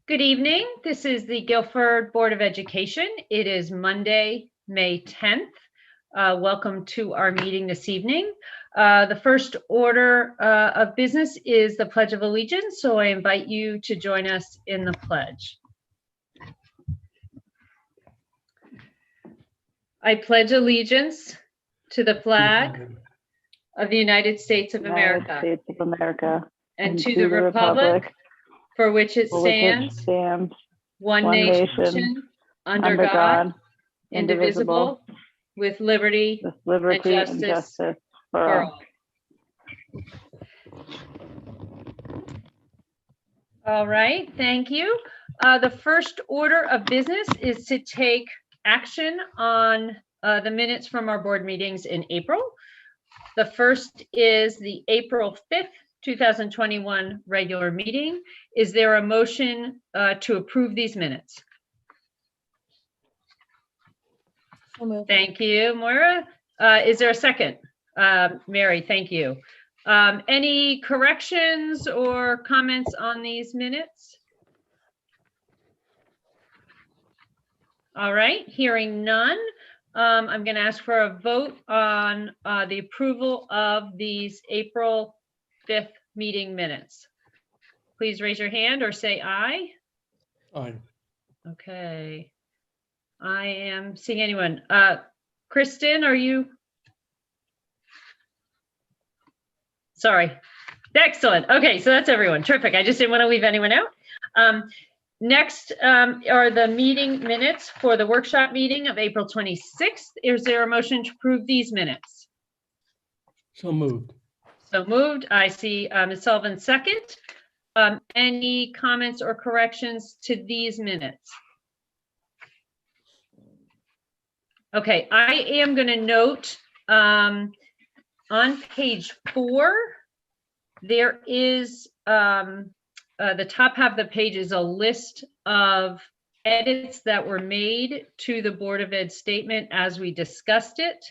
Good evening. This is the Guilford Board of Education. It is Monday, May 10th. Welcome to our meeting this evening. The first order of business is the Pledge of Allegiance, so I invite you to join us in the pledge. I pledge allegiance to the flag of the United States of America, and to the republic for which it stands, one nation, under God, indivisible, with liberty and justice for all. All right, thank you. The first order of business is to take action on the minutes from our board meetings in April. The first is the April 5th, 2021 regular meeting. Is there a motion to approve these minutes? Thank you, Moira. Is there a second? Mary, thank you. Any corrections or comments on these minutes? All right, hearing none. I'm going to ask for a vote on the approval of these April 5th meeting minutes. Please raise your hand or say aye. Aye. Okay. I am seeing anyone. Kristen, are you? Sorry. Excellent. Okay, so that's everyone. Terrific. I just didn't want to leave anyone out. Next are the meeting minutes for the workshop meeting of April 26th. Is there a motion to approve these minutes? So moved. So moved. I see Ms. Sullivan second. Any comments or corrections to these minutes? Okay, I am going to note on page 4, there is the top half of the page is a list of edits that were made to the Board of Ed statement as we discussed it.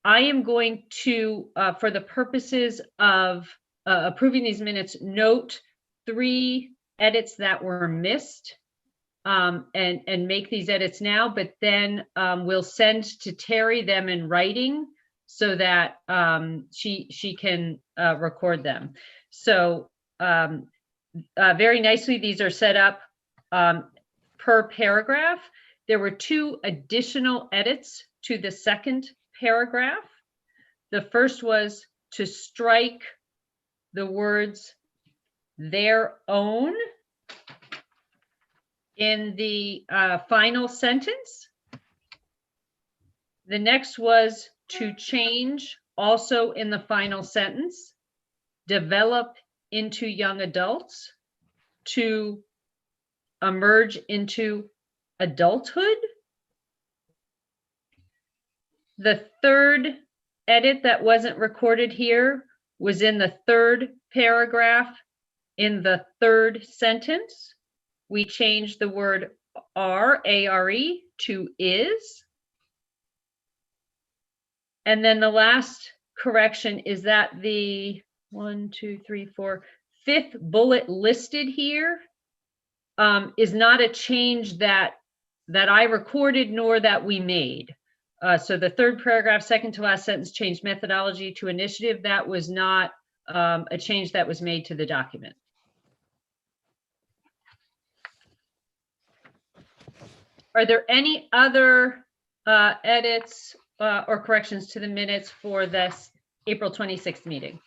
I am going to, for the purposes of approving these minutes, note 3 edits that were missed and make these edits now, but then we'll send to Terry them in writing so that she can record them. So very nicely, these are set up per paragraph. There were 2 additional edits to the second paragraph. The first was to strike the words "their own" in the final sentence. The next was to change, also in the final sentence, develop into young adults, to emerge into adulthood. The third edit that wasn't recorded here was in the 3rd paragraph in the 3rd sentence. We changed the word are, A-R-E, to is. And then the last correction is that the 5th bullet listed here is not a change that I recorded nor that we made. So the 3rd paragraph, second to last sentence, changed methodology to initiative. That was not a change that was made to the document. Are there any other edits or corrections to the minutes for this April 26th meeting?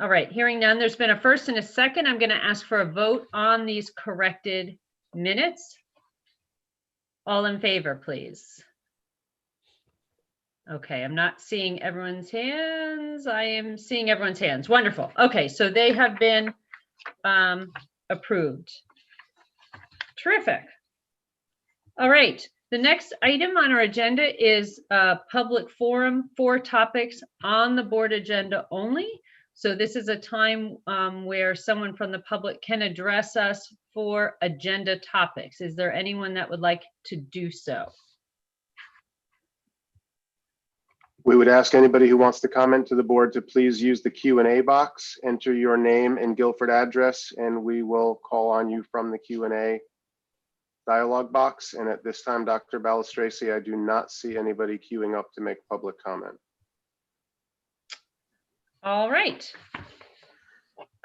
All right, hearing none, there's been a first and a second. I'm going to ask for a vote on these corrected minutes. All in favor, please. Okay, I'm not seeing everyone's hands. I am seeing everyone's hands. Wonderful. Okay, so they have been approved. Terrific. All right, the next item on our agenda is a public forum, 4 topics on the board agenda only. So this is a time where someone from the public can address us for agenda topics. Is there anyone that would like to do so? We would ask anybody who wants to comment to the board to please use the Q&A box, enter your name and Guilford address, and we will call on you from the Q&A dialog box. And at this time, Dr. Balistraci, I do not see anybody queuing up to make public comment. All right.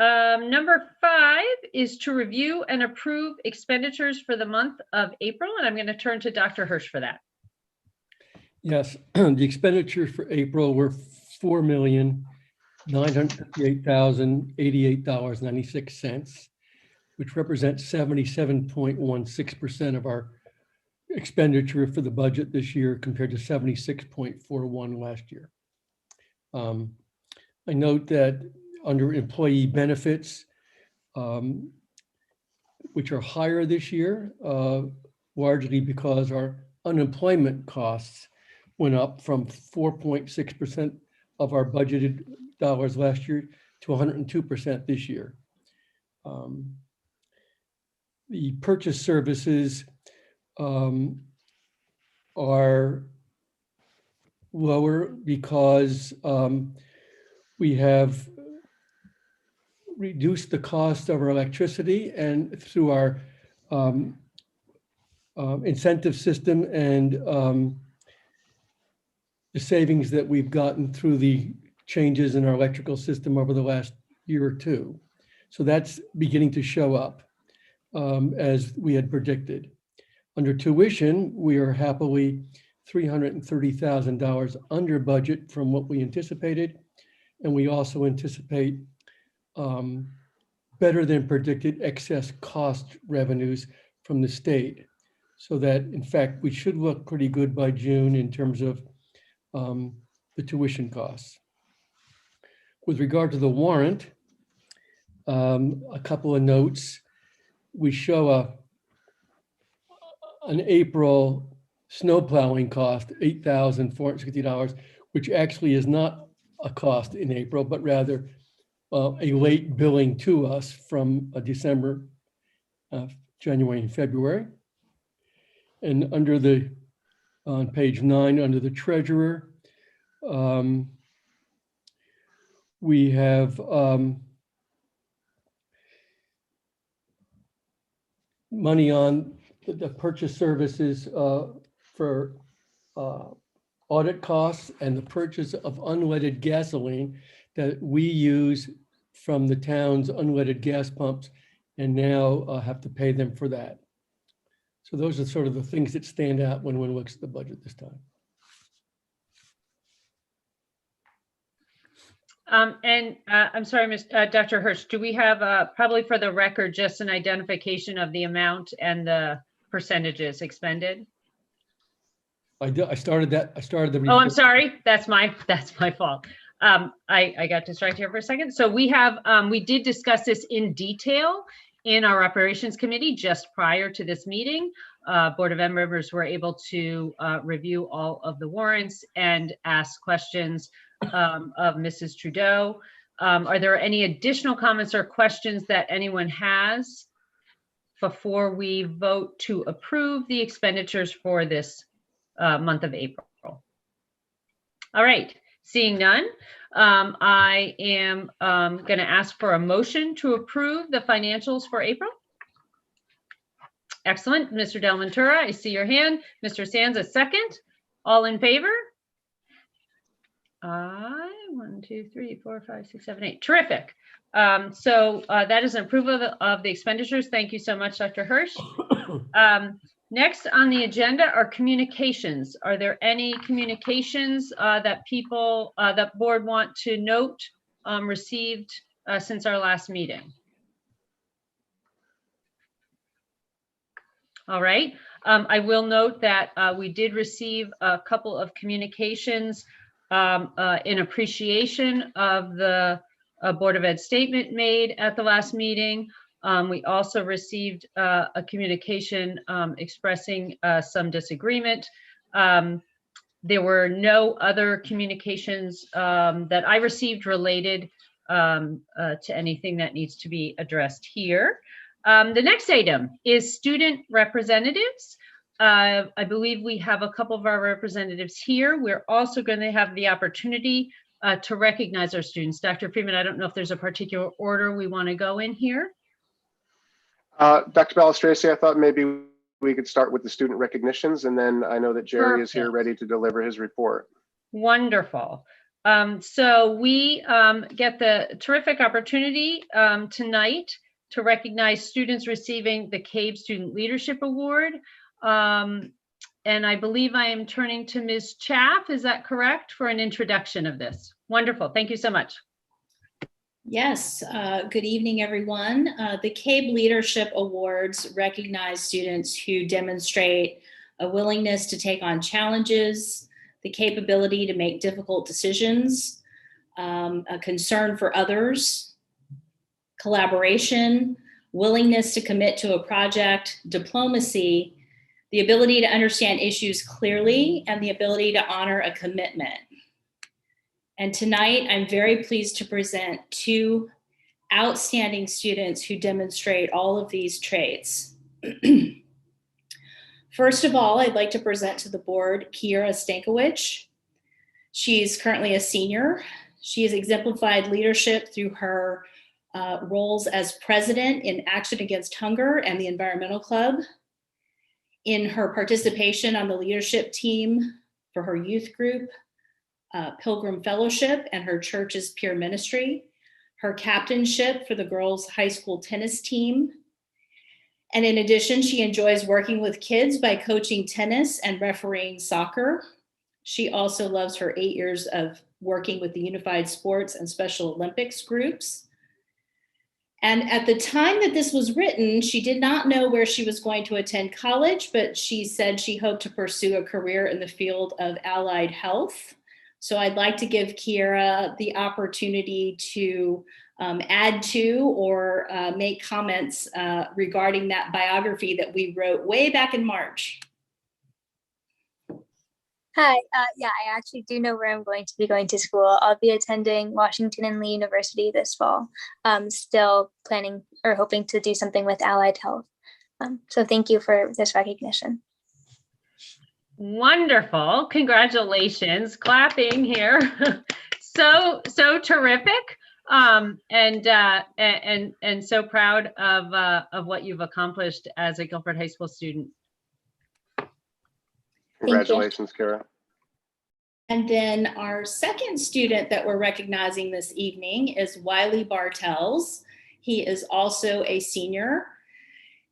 Number 5 is to review and approve expenditures for the month of April. And I'm going to turn to Dr. Hirsch for that. Yes, the expenditures for April were $4,958,088.96, which represents 77.16% of our expenditure for the budget this year compared to 76.41 last year. I note that under employee benefits, which are higher this year, largely because our unemployment costs went up from 4.6% of our budgeted dollars last year to 102% this year. The purchase services are lower because we have reduced the cost of our electricity, and through our incentive system and the savings that we've gotten through the changes in our electrical system over the last year or two. So that's beginning to show up as we had predicted. Under tuition, we are happily $330,000 under budget from what we anticipated. And we also anticipate better than predicted excess cost revenues from the state. So that, in fact, we should look pretty good by June in terms of the tuition costs. With regard to the warrant, a couple of notes. We show an April snow plowing cost, $8,460, which actually is not a cost in April, but rather a late billing to us from December, January and February. And under the, on page 9, under the treasurer, we have money on the purchase services for audit costs and the purchase of unleaded gasoline that we use from the town's unleaded gas pumps, and now have to pay them for that. So those are sort of the things that stand out when one looks at the budget this time. I'm sorry, Dr. Hirsch, do we have probably for the record just an identification of the amount and the percentages expended? I started that. I started the. Oh, I'm sorry. That's my fault. I got distracted here for a second. So we have we did discuss this in detail in our operations committee just prior to this meeting. Board of members were able to review all of the warrants and ask questions of Mrs. Trudeau. Are there any additional comments or questions that anyone has before we vote to approve the expenditures for this month of April? All right, seeing none, I am going to ask for a motion to approve the financials for April. Excellent. Mr. Del Ventura, I see your hand. Mr. Sands, a second. All in favor? 1, 2, 3, 4, 5, 6, 7, 8. Terrific. So that is an approval of the expenditures. Thank you so much, Dr. Hirsch. Next on the agenda are communications. Are there any communications that people, that board want to note received since our last meeting? All right. I will note that we did receive a couple of communications in appreciation of the Board of Ed statement made at the last meeting. We also received a communication expressing some disagreement. There were no other communications that I received related to anything that needs to be addressed here. The next item is student representatives. I believe we have a couple of our representatives here. We're also going to have the opportunity to recognize our students. Dr. Freeman, I don't know if there's a particular order we want to go in here. Dr. Balistraci, I thought maybe we could start with the student recognitions, and then I know that Jerry is here Perfect. ready to deliver his report. Wonderful. So we get the terrific opportunity tonight to recognize students receiving the CABE Student Leadership Award. And I believe I am turning to Ms. Chaff, is that correct, for an introduction of this? Wonderful, thank you so much. Yes, good evening, everyone. The CABE Leadership Awards recognize students who demonstrate a willingness to take on challenges, the capability to make difficult decisions, a concern for others, collaboration, willingness to commit to a project, diplomacy, the ability to understand issues clearly, and the ability to honor a commitment. And tonight, I'm very pleased to present two outstanding students who demonstrate all of these traits. First of all, I'd like to present to the board Kiera Stankiewicz. She's currently a senior. She has exemplified leadership through her roles as president in Action Against Hunger and the Environmental Club, in her participation on the leadership team for her youth group, Pilgrim Fellowship, and her church's peer ministry, her captainship for the girls' high school tennis team. And in addition, she enjoys working with kids by coaching tennis and refereeing soccer. She also loves her 8 years of working with the Unified Sports and Special Olympics groups. And at the time that this was written, she did not know where she was going to attend college, but she said she hoped to pursue a career in the field of allied health. So I'd like to give Kiera the opportunity to add to or make comments regarding that biography that we wrote way back in March. Hi, yeah, I actually do know where I'm going to be going to school. I'll be attending Washington and Lee University this fall. Still planning or hoping to do something with allied health. So thank you for this recognition. Wonderful, congratulations, clapping here. So terrific. And so proud of what you've accomplished as a Guilford High School student. Congratulations, Kara. And then our second student that we're recognizing this evening is Wiley Bartels. He is also a senior.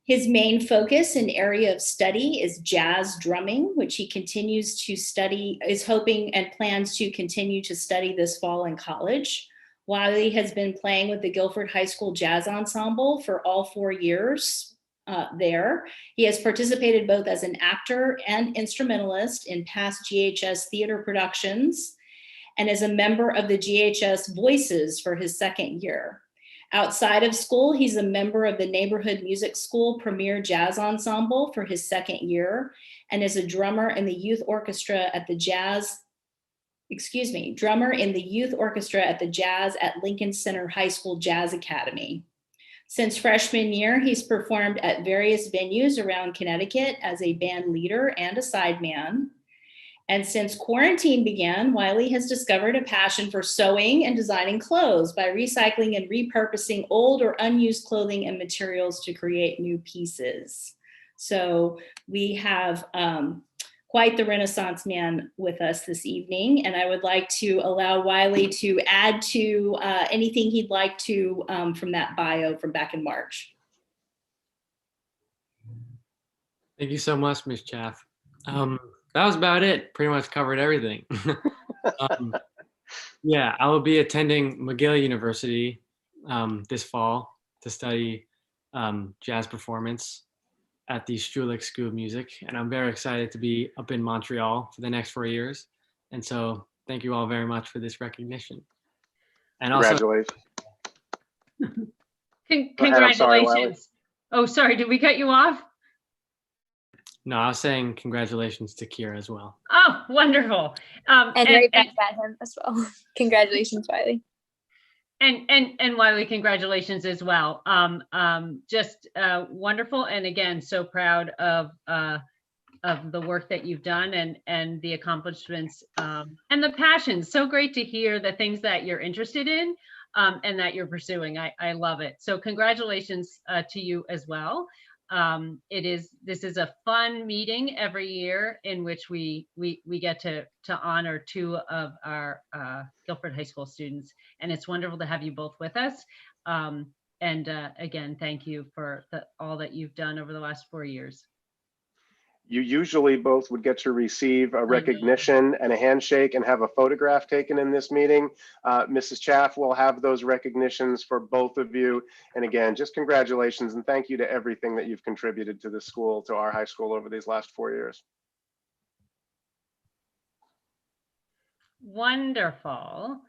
His main focus and area of study is jazz drumming, which he continues to study, is hoping and plans to continue to study this fall in college. Wiley has been playing with the Guilford High School Jazz Ensemble for all 4 years there. He has participated both as an actor and instrumentalist in past GHS theater productions and as a member of the GHS Voices for his second year. Outside of school, he's a member of the Neighborhood Music School Premier Jazz Ensemble for his second year and is a drummer in the youth orchestra at the Jazz at Lincoln Center High School Jazz Academy. Since freshman year, he's performed at various venues around Connecticut as a band leader and a sideman. And since quarantine began, Wiley has discovered a passion for sewing and designing clothes by recycling and repurposing old or unused clothing and materials to create new pieces. So we have quite the Renaissance man with us this evening, and I would like to allow Wiley to add to anything he'd like to from that bio from back in March. Thank you so much, Ms. Chaff. That was about it. Pretty much covered everything. Yeah, I will be attending McGill University this fall to study jazz performance at the Strulich School of Music. And I'm very excited to be up in Montreal for the next 4 years. And so thank you all very much for this recognition. And also, Congratulations. Congratulations. sorry, Wiley. Oh, sorry, did we cut you off? no, I was saying congratulations to Kiera as well. Oh, wonderful. And right back at him as well. Congratulations, Wiley. And Wiley, congratulations as well. Just wonderful. And again, so proud of the work that you've done and the accomplishments and the passion. So great to hear the things that you're interested in and that you're pursuing. I love it. So congratulations to you as well. This is a fun meeting every year in which we get to honor two of our Guilford High School students, and it's wonderful to have you both with us. And again, thank you for all that you've done over the last 4 years. You usually both would get to receive a know. recognition and a handshake and have a photograph taken in this meeting. Mrs. Chaff will have those recognitions for both of you. And again, just congratulations and thank you to everything that you've contributed to the school, to our high school over these last 4 years. Wonderful.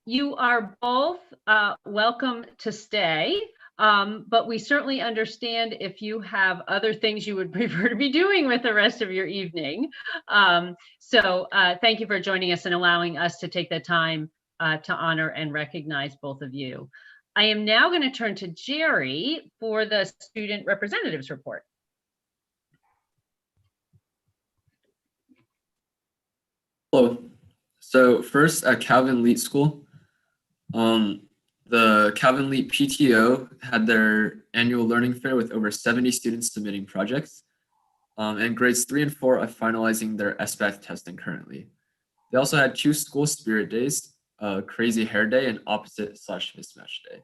You are both welcome to stay, but we certainly understand if you have other things you would prefer to be doing with the rest of your evening. So thank you for joining us and allowing us to take the time to honor and recognize both of you. I am now going to turn to Jerry for the student representatives report. Hello. So first at Calvin Leet School, the Calvin Leet PTO had their annual learning fair with over 70 students submitting projects, and grades 3 and 4 are finalizing their SBAC testing currently. They also had 2 school spirit days, Crazy Hair Day and Opposite/Mismatch Day.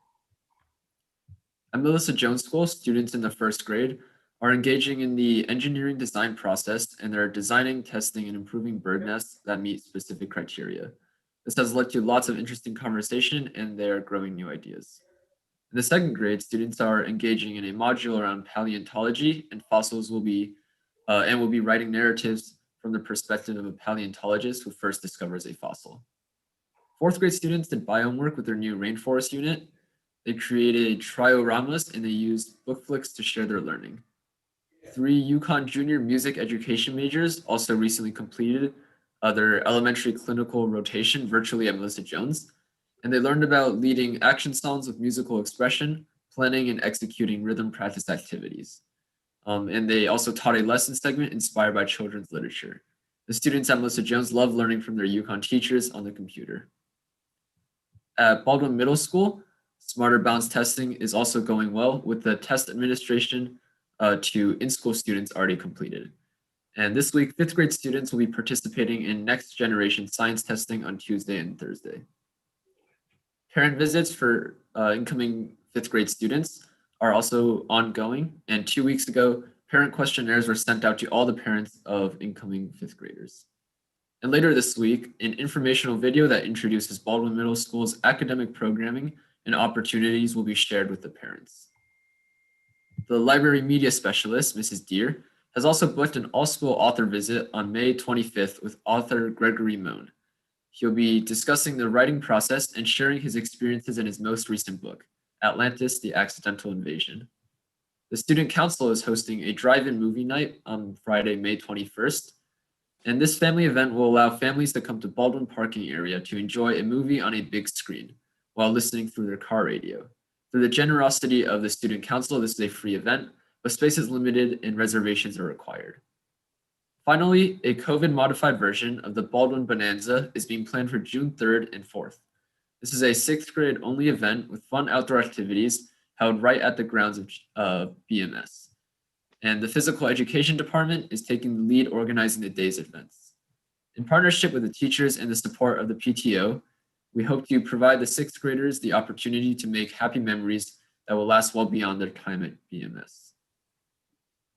At Melissa Jones School, students in the 1st grade are engaging in the engineering design process, and they're designing, testing, and improving bird nests that meet specific criteria. This has led to lots of interesting conversation, and they are growing new ideas. In the 2nd grade, students are engaging in a module around paleontology, and fossils will be writing narratives from the perspective of a paleontologist who first discovers a fossil. 4th grade students did biome work with their new rainforest unit. They created trioramas, and they used book flicks to share their learning. 3 UConn junior music education majors also recently completed their elementary clinical rotation virtually at Melissa Jones, and they learned about leading action songs with musical expression, planning and executing rhythm practice activities. And they also taught a lesson segment inspired by children's literature. The students at Melissa Jones love learning from their UConn teachers on the computer. At Baldwin Middle School, Smarter Bounds testing is also going well, with the test administration to in-school students already completed. And this week, 5th grade students will be participating in next generation science testing on Tuesday and Thursday. Parent visits for incoming 5th grade students are also ongoing. And 2 weeks ago, parent questionnaires were sent out to all the parents of incoming 5th graders. And later this week, an informational video that introduces Baldwin Middle School's academic programming and opportunities will be shared with the parents. The library media specialist, Mrs. Deere, has also booked an all-school author visit on May 25th with author Gregory Moan. He'll be discussing the writing process and sharing his experiences in his most recent book, Atlantis: The Accidental Invasion. The student council is hosting a drive-in movie night on Friday, May 21st. And this family event will allow families to come to Baldwin parking area to enjoy a movie on a big screen while listening through their car radio. Through the generosity of the student council, this is a free event, but space is limited and reservations are required. Finally, a COVID-modified version of the Baldwin Bonanza is being planned for June 3rd and 4th. This is a 6th grade only event with fun outdoor activities held right at the grounds of BMS. And the physical education department is taking the lead organizing the day's events. In partnership with the teachers and the support of the PTO, we hope to provide the 6th graders the opportunity to make happy memories that will last well beyond their time at BMS.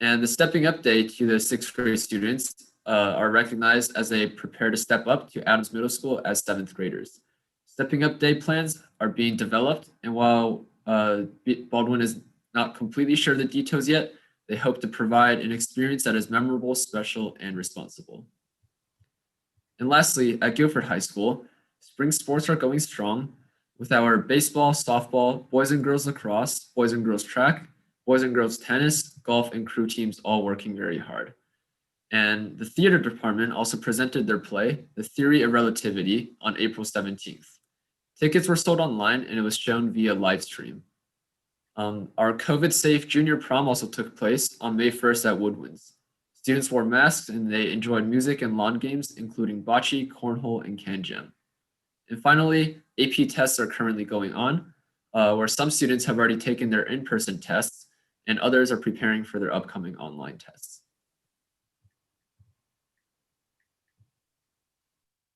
And the Stepping Up Day to the 6th grade students are recognized as they prepare to step up to Adams Middle School as 7th graders. Stepping Up Day plans are being developed, and while Baldwin is not completely sure of the details yet, they hope to provide an experience that is memorable, special, and responsible. And lastly, at Guilford High School, spring sports are going strong with our baseball, softball, boys and girls lacrosse, boys and girls track, boys and girls tennis, golf, and crew teams all working very hard. And the theater department also presented their play, The Theory of Relativity, on April 17th. Tickets were sold online and it was shown via live stream. Our COVID-safe junior prom also took place on May 1st at Woodwinds. Students wore masks and they enjoyed music and lawn games, including bocce, cornhole, and can jam. And finally, AP tests are currently going on, where some students have already taken their in-person tests and others are preparing for their upcoming online tests.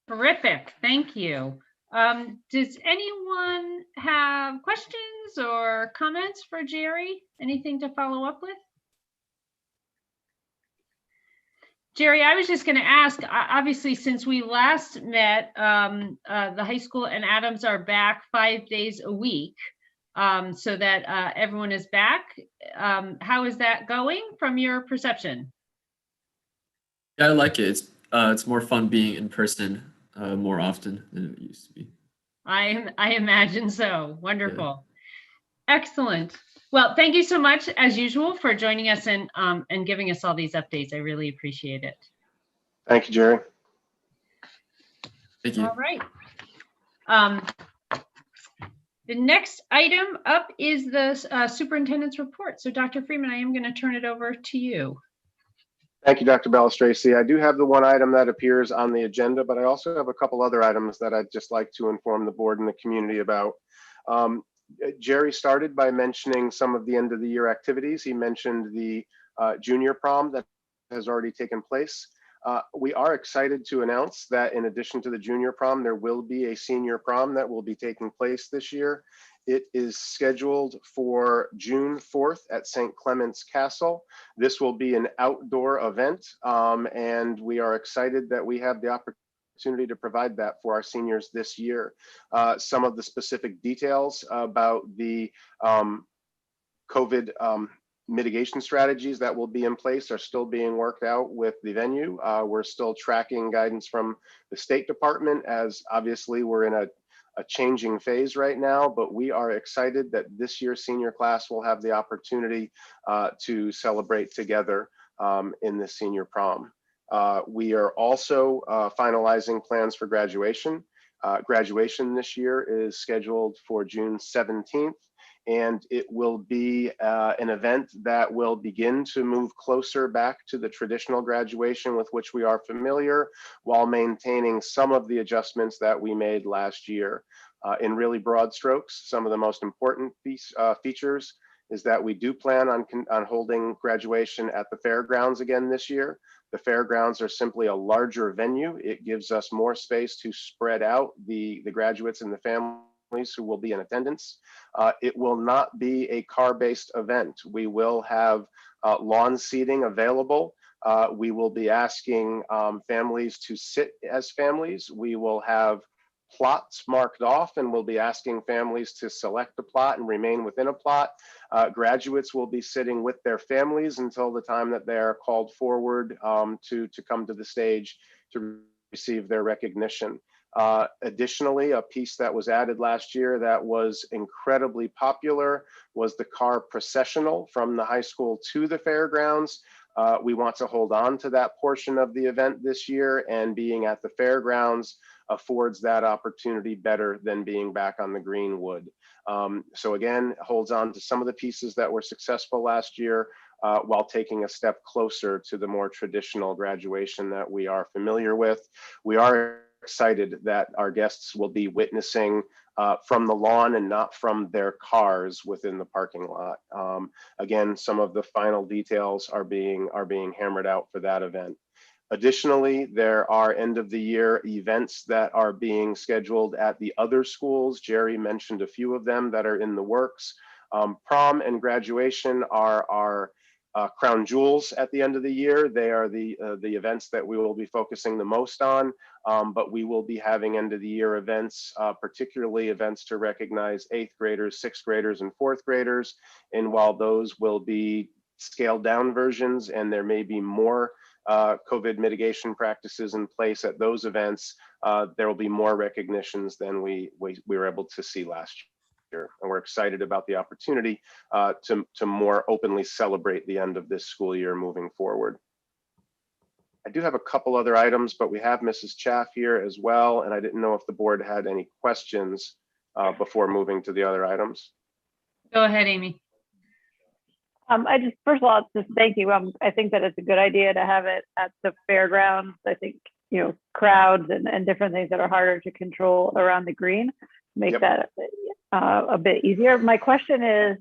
Terrific, thank you. Does anyone have questions or comments for Jerry? Anything to follow up with? Jerry, I was just going to ask, obviously, since we last met, the high school and Adams are back 5 days a week, so that everyone is back. How is that going from your perception? Yeah, I like it. It's more fun being in person more often than it used to be. I imagine so. Wonderful. Yeah. Excellent. Well, thank you so much, as usual, for joining us and giving us all these updates. I really appreciate it. Thank you, Jerry. Thank you. All right. The next item up is the superintendent's report. So Dr. Freeman, I am going to turn it over to you. Thank you, Dr. Balistraci. I do have the one item that appears on the agenda, but I also have a couple other items that I'd just like to inform the board and the community about. Jerry started by mentioning some of the end of the year activities. He mentioned the junior prom that has already taken place. We are excited to announce that in addition to the junior prom, there will be a senior prom that will be taking place this year. It is scheduled for June 4th at St. Clement's Castle. This will be an outdoor event, and we are excited that we have the opportunity to provide that for our seniors this year. Some of the specific details about the COVID mitigation strategies that will be in place are still being worked out with the venue. We're still tracking guidance from the State Department, as obviously we're in a changing phase right now, but we are excited that this year's senior class will have the opportunity to celebrate together in the senior prom. We are also finalizing plans for graduation. Graduation this year is scheduled for June 17th. And it will be an event that will begin to move closer back to the traditional graduation with which we are familiar, while maintaining some of the adjustments that we made last year. In really broad strokes, some of the most important features is that we do plan on holding graduation at the fairgrounds again this year. The fairgrounds are simply a larger venue. It gives us more space to spread out the graduates and the families who will be in attendance. It will not be a car-based event. We will have lawn seating available. We will be asking families to sit as families. We will have plots marked off, and we'll be asking families to select a plot and remain within a plot. Graduates will be sitting with their families until the time that they are called forward to come to the stage to receive their recognition. Additionally, a piece that was added last year that was incredibly popular was the car processional from the high school to the fairgrounds. We want to hold on to that portion of the event this year, and being at the fairgrounds affords that opportunity better than being back on the Greenwood. So again, holds on to some of the pieces that were successful last year, while taking a step closer to the more traditional graduation that we are familiar with. We are excited that our guests will be witnessing from the lawn and not from their cars within the parking lot. Again, some of the final details are being hammered out for that event. Additionally, there are end of the year events that are being scheduled at the other schools. Jerry mentioned a few of them that are in the works. Prom and graduation are our crown jewels at the end of the year. They are the events that we will be focusing the most on, but we will be having end of the year events, particularly events to recognize 8th graders, 6th graders, and 4th graders. And while those will be scaled down versions and there may be more COVID mitigation practices in place at those events, there will be more recognitions than we were able to see last year. And we're excited about the opportunity to more openly celebrate the end of this school year moving forward. I do have a couple other items, but we have Mrs. Chaff here as well, and I didn't know if the board had any questions before moving to the other items. Go ahead, Amy. I just, first of all, just thank you. I think that it's a good idea to have it at the fairgrounds. I think, crowds and different things that are harder to control around the green make Yep. that a bit easier. My question is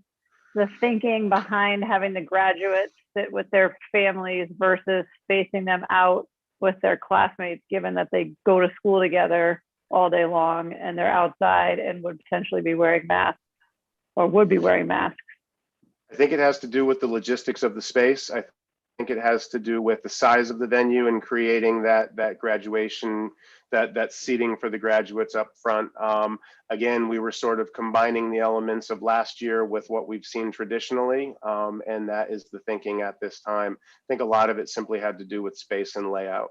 the thinking behind having the graduates sit with their families versus spacing them out with their classmates, given that they go to school together all day long and they're outside and would potentially be wearing masks or would be wearing masks. I think it has to do with the logistics of the space. I think it has to do with the size of the venue and creating that graduation, that seating for the graduates up front. Again, we were sort of combining the elements of last year with what we've seen traditionally, and that is the thinking at this time. I think a lot of it simply had to do with space and layout.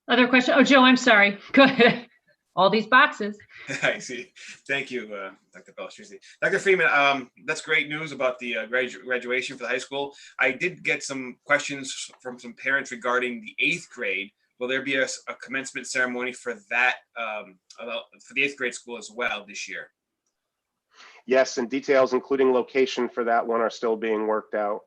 Other question? Oh, Joe, I'm sorry. Go ahead. All these boxes. I see. Thank you, Dr. Balistrisi. Dr. Freeman, that's great news about the graduation for the high school. I did get some questions from some parents regarding the 8th grade. Will there be a commencement ceremony for that, for the 8th grade school as well this year? Yes, and details, including location for that one, are still being worked out.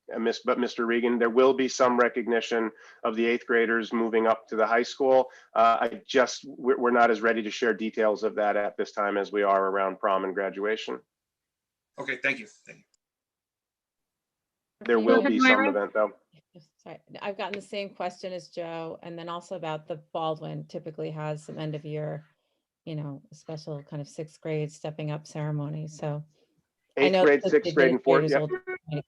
But Mr. Regan, there will be some recognition of the 8th graders moving up to the high school. We're not as ready to share details of that at this time as we are around prom and graduation. Okay, thank you. Thank you. There will be some event though. Sorry, I've gotten the same question as Joe, and then also about the Baldwin typically has some end of year, a special kind of 6th grade stepping up ceremony. So 8th grade, 6th grade, and 4th. Yep.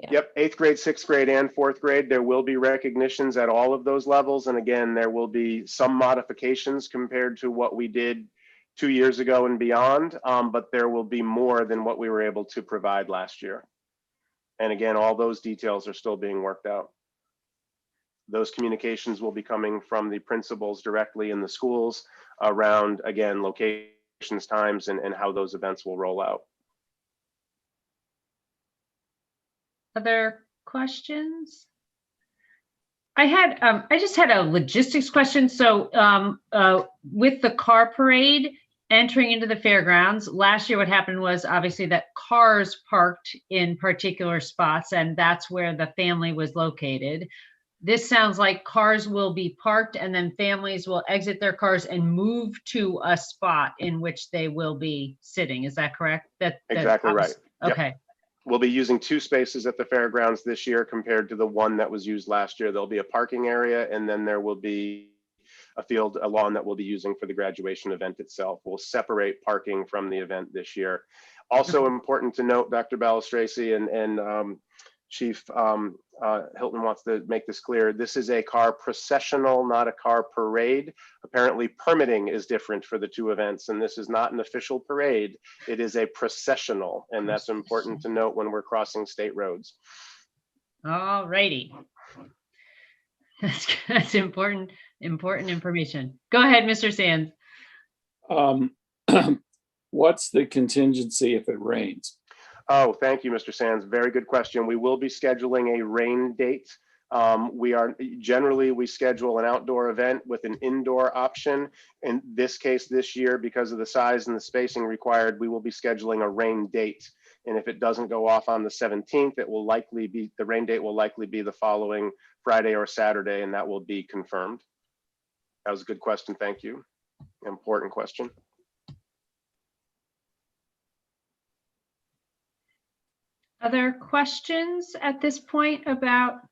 Yeah. Yep, 8th grade, 6th grade, and 4th grade. There will be recognitions at all of those levels. And again, there will be some modifications compared to what we did 2 years ago and beyond, but there will be more than what we were able to provide last year. And again, all those details are still being worked out. Those communications will be coming from the principals directly in the schools around, again, locations, times, and how those events will roll out. Other questions? I just had a logistics question. So with the car parade entering into the fairgrounds, last year what happened was obviously that cars parked in particular spots, and that's where the family was located. This sounds like cars will be parked and then families will exit their cars and move to a spot in which they will be sitting. Is that correct? Exactly right. Okay. Yep. We'll be using 2 spaces at the fairgrounds this year compared to the 1 that was used last year. There'll be a parking area, and then there will be a lawn that we'll be using for the graduation event itself. We'll separate parking from the event this year. Also important to note, Dr. Balistrisi and Chief Hilton wants to make this clear. This is a car processional, not a car parade. Apparently permitting is different for the 2 events, and this is not an official parade. It is a processional, and that's important to note when we're crossing state roads. All righty. That's important information. Go ahead, Mr. Sands. What's the contingency if it rains? Oh, thank you, Mr. Sands. Very good question. We will be scheduling a rain date. We schedule an outdoor event with an indoor option. In this case, this year, because of the size and the spacing required, we will be scheduling a rain date. And if it doesn't go off on the 17th, the rain date will likely be the following Friday or Saturday, and that will be confirmed. That was a good question. Thank you. Important question. Other questions at this point about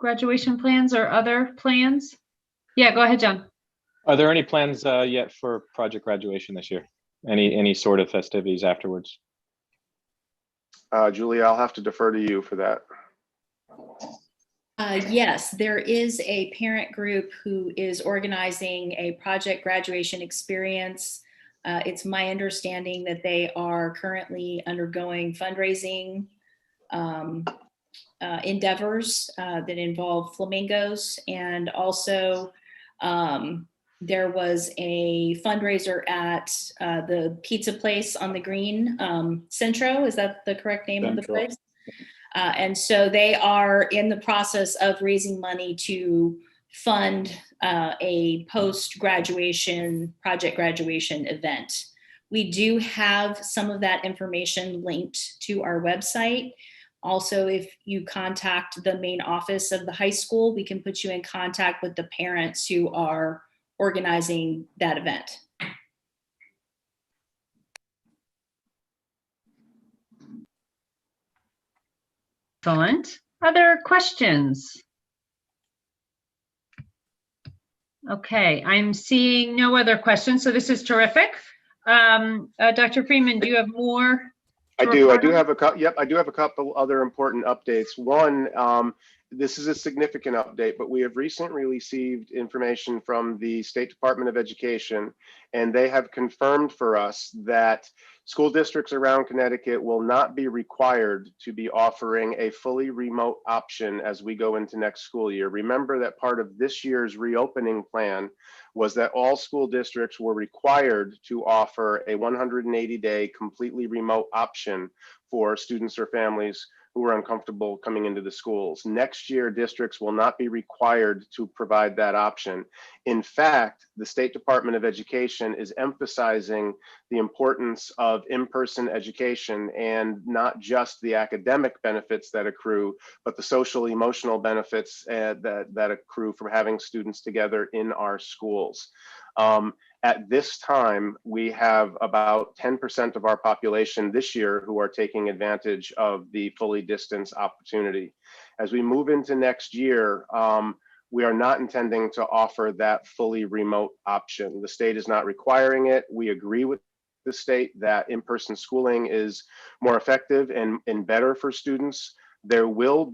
graduation plans or other plans? Yeah, go ahead, John. Are there any plans yet for project graduation this year? Any sort of festivities afterwards? Julia, I'll have to defer to you for that. Yes, there is a parent group who is organizing a project graduation experience. It's my understanding that they are currently undergoing fundraising endeavors that involve flamingos. And also there was a fundraiser at the pizza place on the green, Centro, is that the correct name of the place? And so they are in the process of raising money to fund a post-graduation project graduation event, We do have some of that information linked to our website. Also, if you contact the main office of the high school, we can put you in contact with the parents who are organizing that event. Excellent. Other questions? Okay, I'm seeing no other questions, so this is terrific. Dr. Freeman, do you have more? I to do. I report do on? have I do have a couple other important updates. One, this is a significant update, but we have recently received information from the State Department of Education, and they have confirmed for us that school districts around Connecticut will not be required to be offering a fully remote option as we go into next school year. Remember that part of this year's reopening plan was that all school districts were required to offer a 180-day completely remote option for students or families who are uncomfortable coming into the schools. Next year, districts will not be required to provide that option. In fact, the State Department of Education is emphasizing the importance of in-person education, and not just the academic benefits that accrue, but the social emotional benefits that accrue from having students together in our schools. At this time, we have about 10% of our population this year who are taking advantage of the fully distanced opportunity. As we move into next year, we are not intending to offer that fully remote option. The state is not requiring it. We agree with the state that in-person schooling is more effective and better for students. There will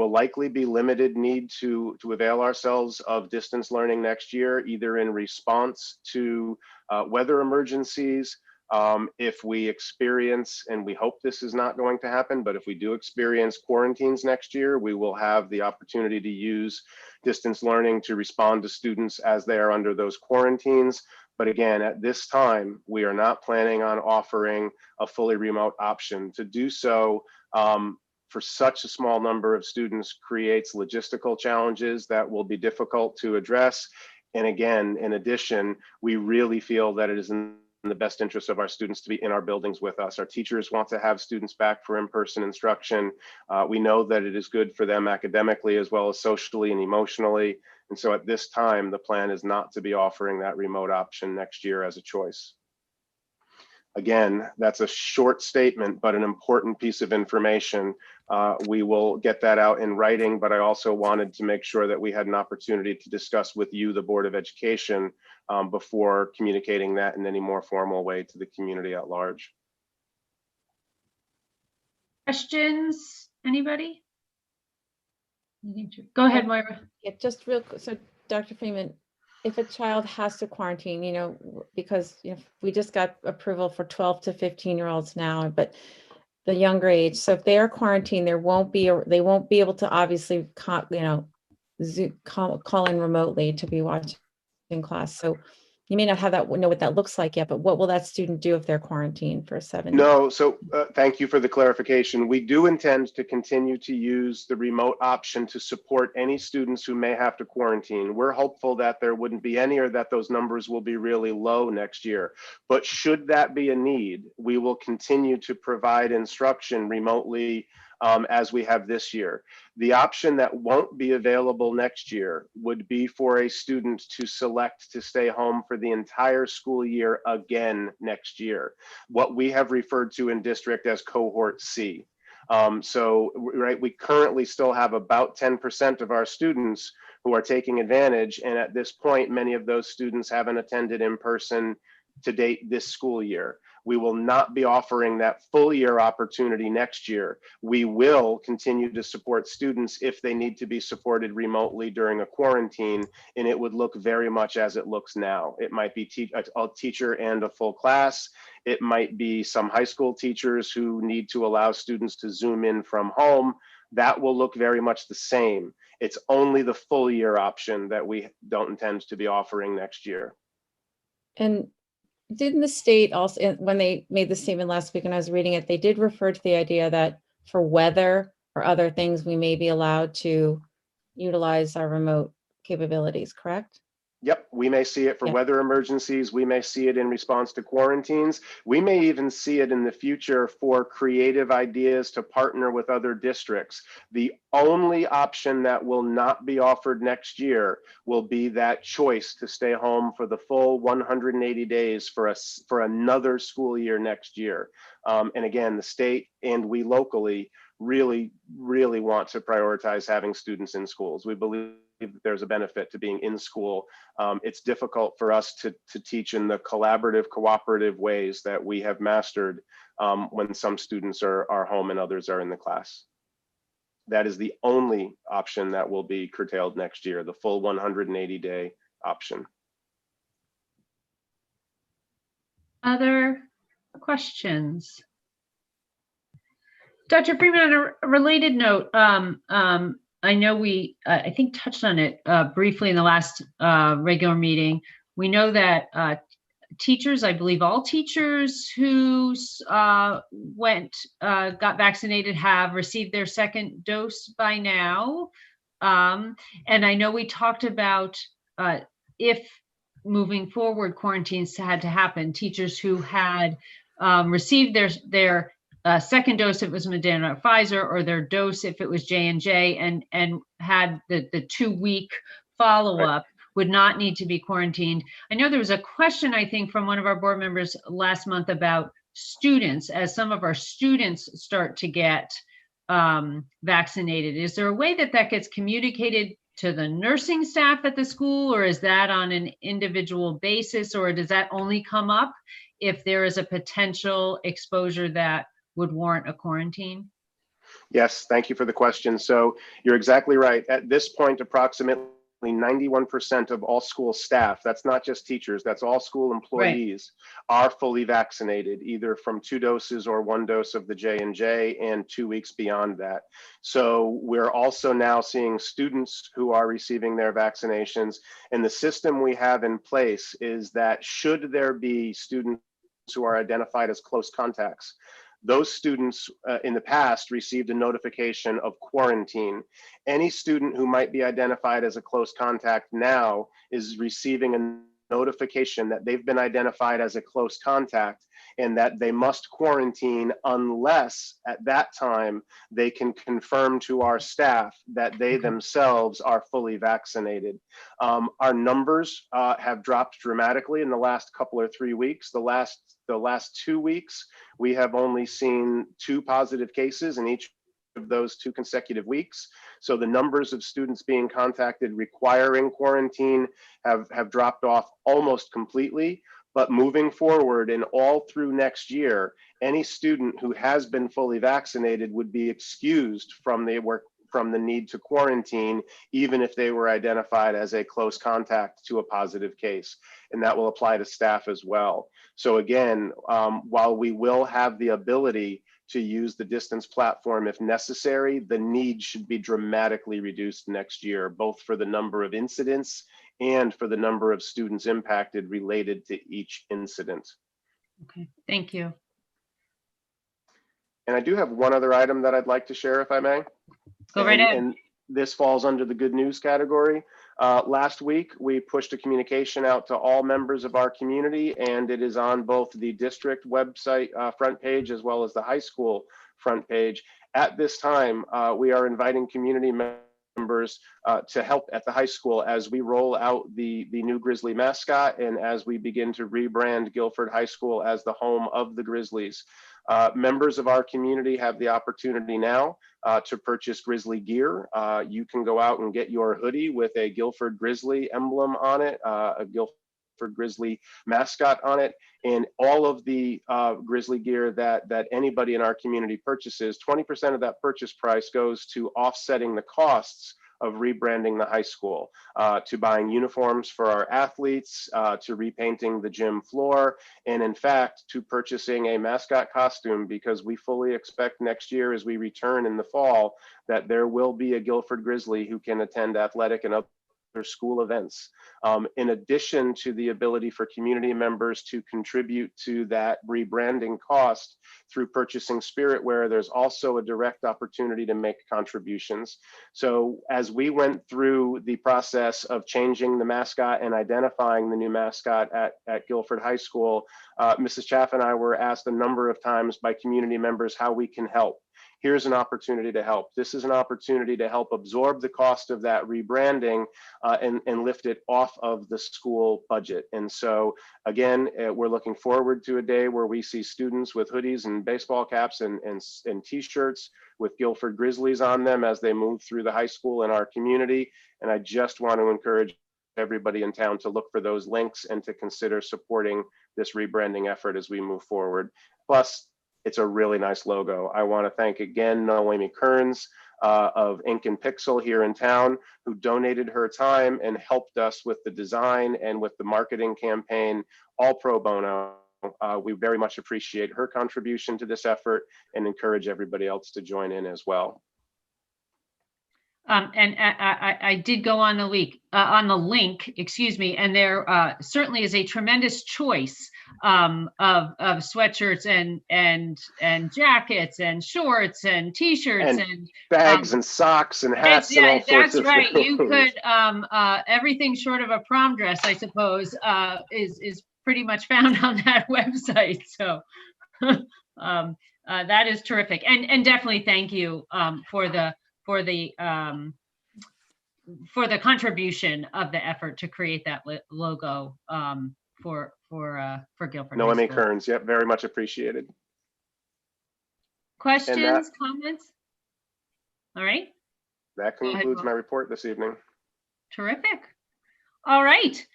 likely be limited need to avail ourselves of distance learning next year, either in response to weather emergencies. If we experience, and we hope this is not going to happen, but if we do experience quarantines next year, we will have the opportunity to use distance learning to respond to students as they are under those quarantines. But again, at this time, we are not planning on offering a fully remote option. To do so, for such a small number of students creates logistical challenges that will be difficult to address. And again, in addition, we really feel that it is in the best interest of our students to be in our buildings with us. Our teachers want to have students back for in-person instruction. We know that it is good for them academically as well as socially and emotionally. And so at this time, the plan is not to be offering that remote option next year as a choice. Again, that's a short statement, but an important piece of information. We will get that out in writing, but I also wanted to make sure that we had an opportunity to discuss with you, the Board of Education, before communicating that in any more formal way to the community at large. Questions, anybody? Go ahead, Moira. Yeah, just real quick. So Dr. Freeman, if a child has to quarantine, because we just got approval for 12 to 15-year-olds now, but the younger age. So if they are quarantined, they won't be able to obviously call in remotely to be watching class. So you may not know what that looks like yet, but what will that student do if they're quarantined for 7 days? No, so thank you for the clarification. We do intend to continue to use the remote option to support any students who may have to quarantine. We're hopeful that there wouldn't be any, or that those numbers will be really low next year. But should that be a need, we will continue to provide instruction remotely as we have this year. The option that won't be available next year would be for a student to select to stay home for the entire school year again next year, what we have referred to in district as cohort C. We currently still have about 10% of our students who are taking advantage, and at this point, many of those students haven't attended in person to date this school year. We will not be offering that full year opportunity next year. We will continue to support students if they need to be supported remotely during a quarantine, and it would look very much as it looks now. It might be a teacher and a full class. It might be some high school teachers who need to allow students to Zoom in from home. That will look very much the same. It's only the full year option that we don't intend to be offering next year. And didn't the state also, when they made the statement last week and I was reading it, they did refer to the idea that for weather or other things, we may be allowed to utilize our remote capabilities, correct? Yep, we may see it for Yeah. weather emergencies. We may see it in response to quarantines. We may even see it in the future for creative ideas to partner with other districts. The only option that will not be offered next year will be that choice to stay home for the full 180 days for another school year next year. And again, the state and we locally really want to prioritize having students in schools. We believe that there's a benefit to being in school. It's difficult for us to teach in the collaborative, cooperative ways that we have mastered when some students are home and others are in the class. That is the only option that will be curtailed next year, the full 180-day option. Other questions? Dr. Freeman, on a related note, I know we, I think, touched on it briefly in the last regular meeting. We know that teachers, I believe all teachers who got vaccinated have received their second dose by now. And I know we talked about if moving forward quarantines had to happen, teachers who had received their second dose if it was Moderna or Pfizer, or their dose if it was J&J, and had the 2-week follow-up would not need to be quarantined. I know there was a question, I think, from one of our board members last month about students, as some of our students start to get vaccinated. Is there a way that gets communicated to the nursing staff at the school, or is that on an individual basis, or does that only come up if there is a potential exposure that would warrant a quarantine? Yes, thank you for the question. So you're exactly right. At this point, approximately 91% of all school staff, that's not just teachers, that's all school employees, are fully vaccinated, either from 2 doses or 1 dose of the J&J and 2 weeks beyond that. So we're also now seeing students who are receiving their vaccinations. And the system we have in place is that should there be students who are identified as close contacts, those students in the past received a notification of quarantine. Any student who might be identified as a close contact now is receiving a notification that they've been identified as a close contact and that they must quarantine unless at that time they can confirm to our staff that they themselves are fully vaccinated. Our numbers have dropped dramatically in the last couple or 3 weeks. The last 2 weeks, we have only seen 2 positive cases in each of those 2 consecutive weeks. So the numbers of students being contacted requiring quarantine have dropped off almost completely. But moving forward and all through next year, any student who has been fully vaccinated would be excused from the need to quarantine, even if they were identified as a close contact to a positive case. And that will apply to staff as well. So again, while we will have the ability to use the distance platform if necessary, the need should be dramatically reduced next year, both for the number of incidents and for the number of students impacted related to each incident. Okay, thank you. And I do have one other item that I'd like to share, if I may. Go right ahead. And this falls under the good news category. Last week, we pushed a communication out to all members of our community, and it is on both the district website front page as well as the high school front page. At this time, we are inviting community members to help at the high school as we roll out the new Grizzly mascot and as we begin to rebrand Guilford High School as the home of the Grizzlies. Members of our community have the opportunity now to purchase Grizzly gear. You can go out and get your hoodie with a Guilford Grizzly emblem on it, a Guilford Grizzly mascot on it, and all of the Grizzly gear that anybody in our community purchases, 20% of that purchase price goes to offsetting the costs of rebranding the high school, to buying uniforms for our athletes, to repainting the gym floor, and in fact, to purchasing a mascot costume, because we fully expect next year as we return in the fall that there will be a Guilford Grizzly who can attend athletic and other school events. In addition to the ability for community members to contribute to that rebranding cost through purchasing spiritware, there's also a direct opportunity to make contributions. So as we went through the process of changing the mascot and identifying the new mascot at Guilford High School, Mrs. Chaff and I were asked a number of times by community members how we can help. Here's an opportunity to help. This is an opportunity to help absorb the cost of that rebranding and lift it off of the school budget. And so again, we're looking forward to a day where we see students with hoodies and baseball caps and t-shirts with Guilford Grizzlies on them as they move through the high school in our community. And I just want to encourage everybody in town to look for those links and to consider supporting this rebranding effort as we move forward. Plus, it's a really nice logo. I want to thank again Noemi Kearns of Ink and Pixel here in town, who donated her time and helped us with the design and with the marketing campaign, all pro bono. We very much appreciate her contribution to this effort and encourage everybody else to join in as well. And I did go on the link, excuse me, and there certainly is a tremendous choice of sweatshirts and jackets and shorts and t-shirts and bags and socks and hats. Yeah, and all sorts that's of right. things. You could everything short of a prom dress, I suppose, is pretty much found on that website. So that is terrific, and definitely thank you for the contribution of the effort to create that logo for Guilford. Noemi Kearns, yep, very much appreciated. Questions, comments? All right. That concludes my report this evening. Terrific. All right.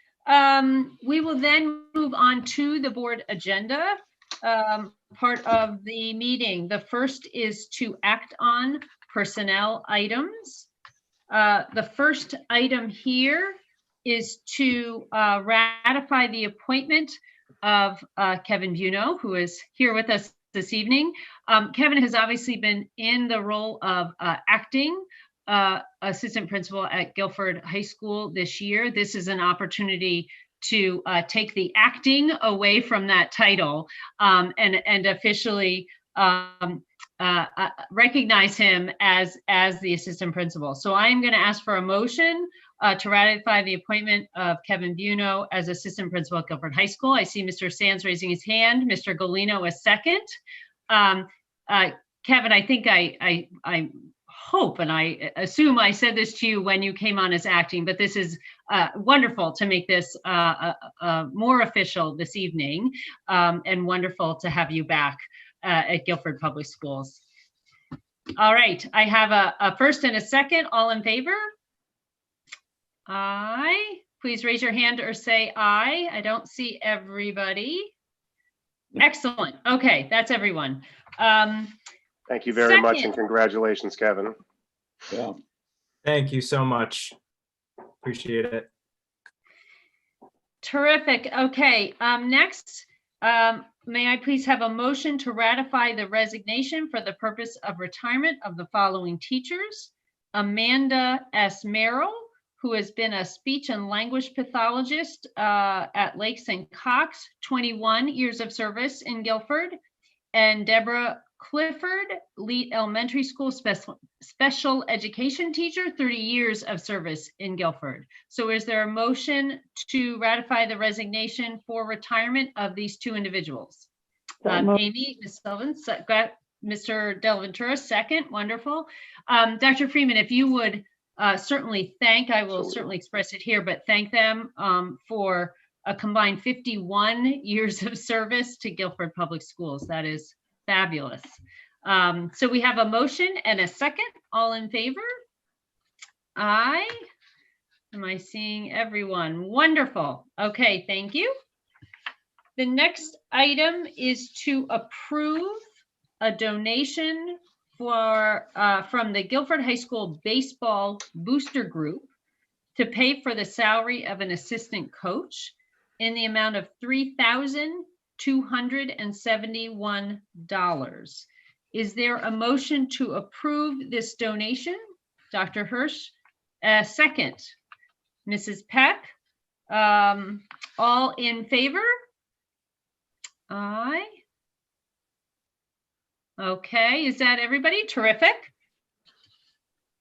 We will then move on to the board agenda part of the meeting. The first is to act on personnel items. The first item here is to ratify the appointment of Kevin Buno, who is here with us this evening. Kevin has obviously been in the role of acting assistant principal at Guilford High School this year. This is an opportunity to take the acting away from that title and officially recognize him as the assistant principal. So I am going to ask for a motion to ratify the appointment of Kevin Buno as assistant principal at Guilford High School. I see Mr. Sands raising his hand, Mr. Golino a second. Kevin, I think I hope and I assume I said this to you when you came on as acting, but this is wonderful to make this more official this evening, and wonderful to have you back at Guilford Public Schools. All right, I have a first and a second. All in favor? Aye. Please raise your hand or say aye. I don't see everybody. Excellent. Okay, that's everyone. Thank you very much and congratulations, Kevin. Yeah. Thank you so much. Appreciate it. Terrific. Okay, next, may I please have a motion to ratify the resignation for the purpose of retirement of the following teachers: Amanda S. Merrill, who has been a speech and language pathologist at Lakes and Cox, 21 years of service in Guilford, and Deborah Clifford, Leet Elementary School special education teacher, 30 years of service in Guilford. So is there a motion to ratify the resignation for retirement of these two individuals? Amy, Ms. Sullivan, Mr. Delventura, second. Wonderful. Dr. Freeman, if you would certainly thank, I will certainly express it here, but thank them for a combined 51 years of service to Guilford Public Schools. That is fabulous. So we have a motion and a second. All in favor? Aye. Am I seeing everyone? Wonderful. Okay, thank you. The next item is to approve a donation from the Guilford High School Baseball Booster Group to pay for the salary of an assistant coach in the amount of $3,271. Is there a motion to approve this donation? Dr. Hirsch, second. Mrs. Peck. All in favor? Aye. Okay, is that everybody? Terrific.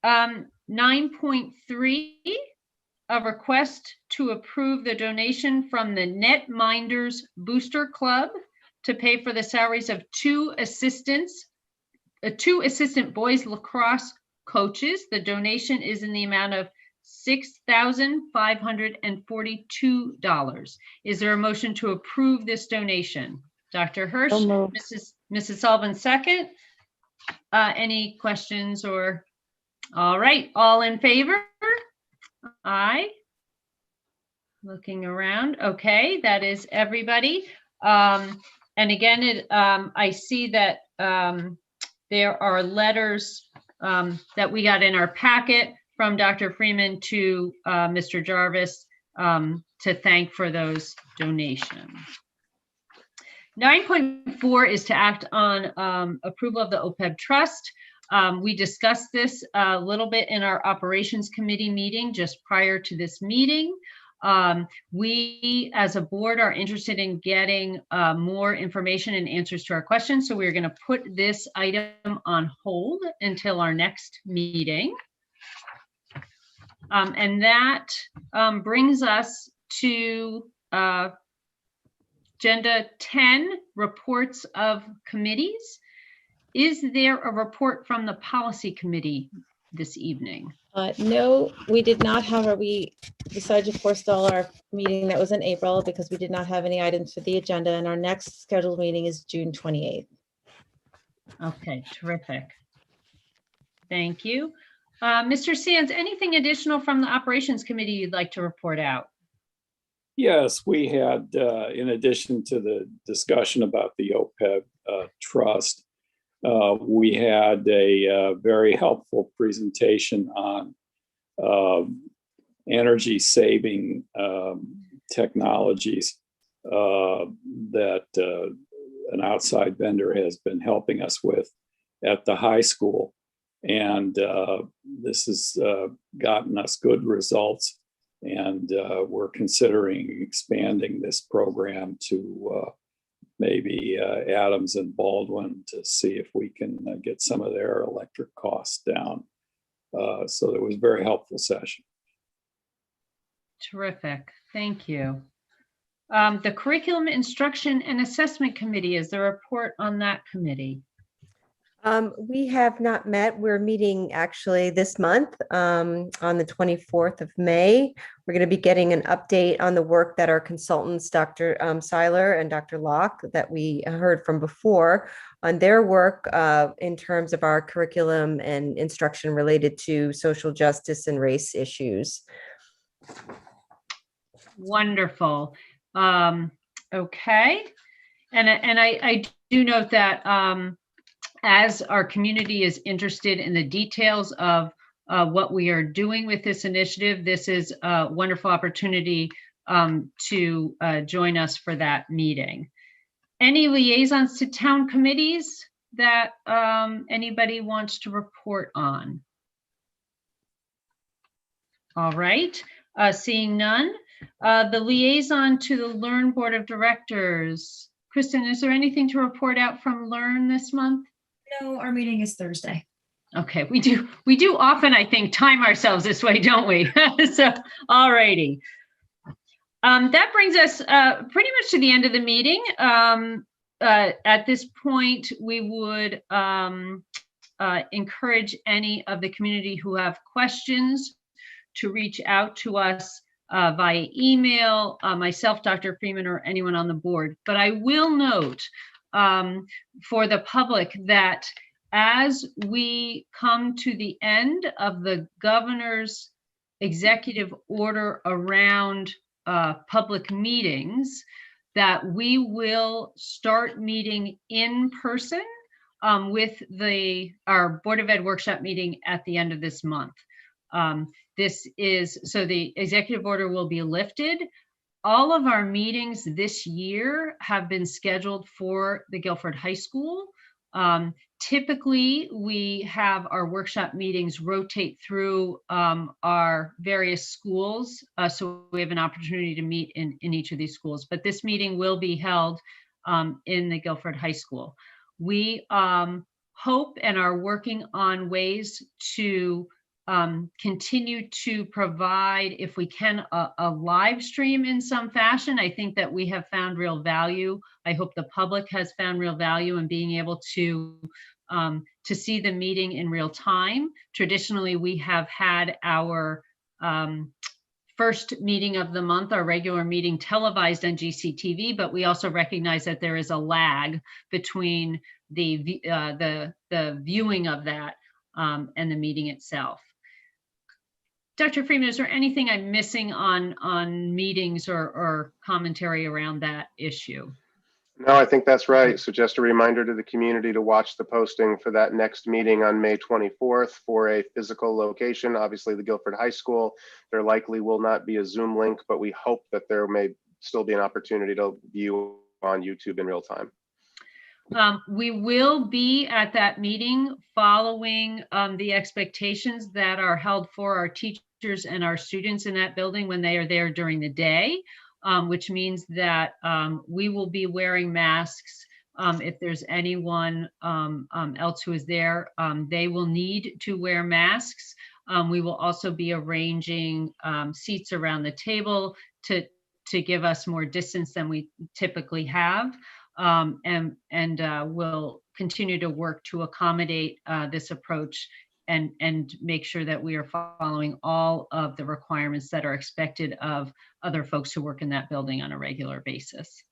9.3, a request to approve the donation from the Netminders Booster Club to pay for the salaries of two assistant boys lacrosse coaches. The donation is in the amount of $6,542. Is there a motion to approve this donation? Dr. Hirsch, So moved. Mrs. Sullivan, second. Any questions or? All right, all in favor? Aye. Looking around. Okay, that is everybody. And again, I see that there are letters that we got in our packet from Dr. Freeman to Mr. Jarvis to thank for those donations. 9.4 is to act on approval of the OPEB trust. We discussed this a little bit in our operations committee meeting just prior to this meeting. We as a board are interested in getting more information and answers to our questions. So we're going to put this item on hold until our next meeting. And that brings us to Agenda 10, reports of committees. Is there a report from the policy committee this evening? No, we did not have we decided to forestall our meeting that was in April because we did not have any items for the agenda, and our next scheduled meeting is June 28th. Okay, terrific. Thank you. Mr. Sands, anything additional from the operations committee you'd like to report out? Yes, we had, in addition to the discussion about the OPEB trust, we had a very helpful presentation on energy saving technologies that an outside vendor has been helping us with at the high school. And this has gotten us good results. And we're considering expanding this program to maybe Adams and Baldwin to see if we can get some of their electric costs down. So it was a very helpful session. Terrific. Thank you. The Curriculum Instruction and Assessment Committee, is there a report on that committee? We have not met. We're meeting actually this month on the 24th of May. We're going to be getting an update on the work that our consultants, Dr. Seiler and Dr. Locke, that we heard from before, on their work in terms of our curriculum and instruction related to social justice and race issues. Wonderful. Okay. And I do note that as our community is interested in the details of what we are doing with this initiative, this is a wonderful opportunity to join us for that meeting. Any liaisons to town committees that anybody wants to report on? All right, seeing none. The liaison to the Learn Board of Directors. Kristen, is there anything to report out from Learn this month? No, our meeting is Thursday. Okay, we do often, I think, time ourselves this way, don't we? So, all righty. That brings us pretty much to the end of the meeting. At this point, we would encourage any of the community who have questions to reach out to us via email, myself, Dr. Freeman, or anyone on the board. But I will note for the public that as we come to the end of the governor's executive order around public meetings, that we will start meeting in person with our Board of Ed workshop meeting at the end of this month. So the executive order will be lifted. All of our meetings this year have been scheduled for the Guilford High School. Typically, we have our workshop meetings rotate through our various schools. So we have an opportunity to meet in each of these schools. But this meeting will be held in the Guilford High School. We hope and are working on ways to continue to provide, if we can, a live stream in some fashion. I think that we have found real value. I hope the public has found real value in being able to see the meeting in real time. Traditionally, we have had our first meeting of the month, our regular meeting, televised on GCTV, but we also recognize that there is a lag between the viewing of that and the meeting itself. Dr. Freeman, is there anything I'm missing on meetings or commentary around that issue? No, I think that's right. So just a reminder to the community to watch the posting for that next meeting on May 24th for a physical location, obviously the Guilford High School. There likely will not be a Zoom link, but we hope that there may still be an opportunity to view on YouTube in real time. We will be at that meeting following the expectations that are held for our teachers and our students in that building when they are there during the day, which means that we will be wearing masks. If there's anyone else who is there, they will need to wear masks. We will also be arranging seats around the table to give us more distance than we typically have. And we'll continue to work to accommodate this approach and make sure that we are following all of the requirements that are expected of other folks who work in that building on a regular basis.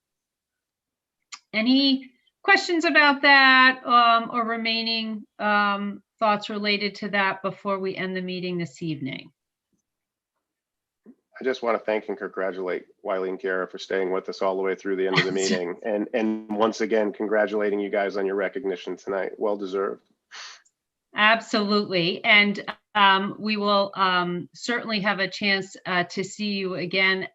Any questions about that or remaining thoughts related to that before we end the meeting this evening? I just want to thank and congratulate Wiley and Kiara for staying with us all the way through the end of the meeting. And once again, congratulating you guys on your recognition tonight. Well deserved. Absolutely. And we will certainly have a chance to see you again,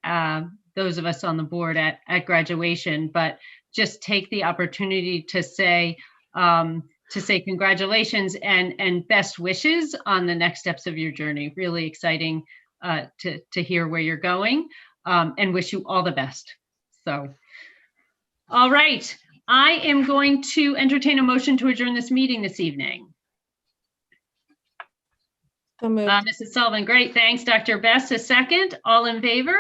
those of us on the board at graduation, but just take the opportunity to say congratulations and best wishes on the next steps of your journey. Really exciting to hear where you're going, and wish you all the best. So, all right. I am going to entertain a motion to adjourn this meeting this evening. So moved. Mrs. Sullivan, great. Thanks. Dr. Best, a second. All in favor?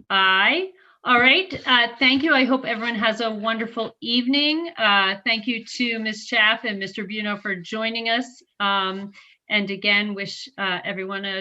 Aye. All right. Thank you. I hope everyone has a wonderful evening. Thank you to Ms. Schaff and Mr. Buno for joining us. And again, wish everyone a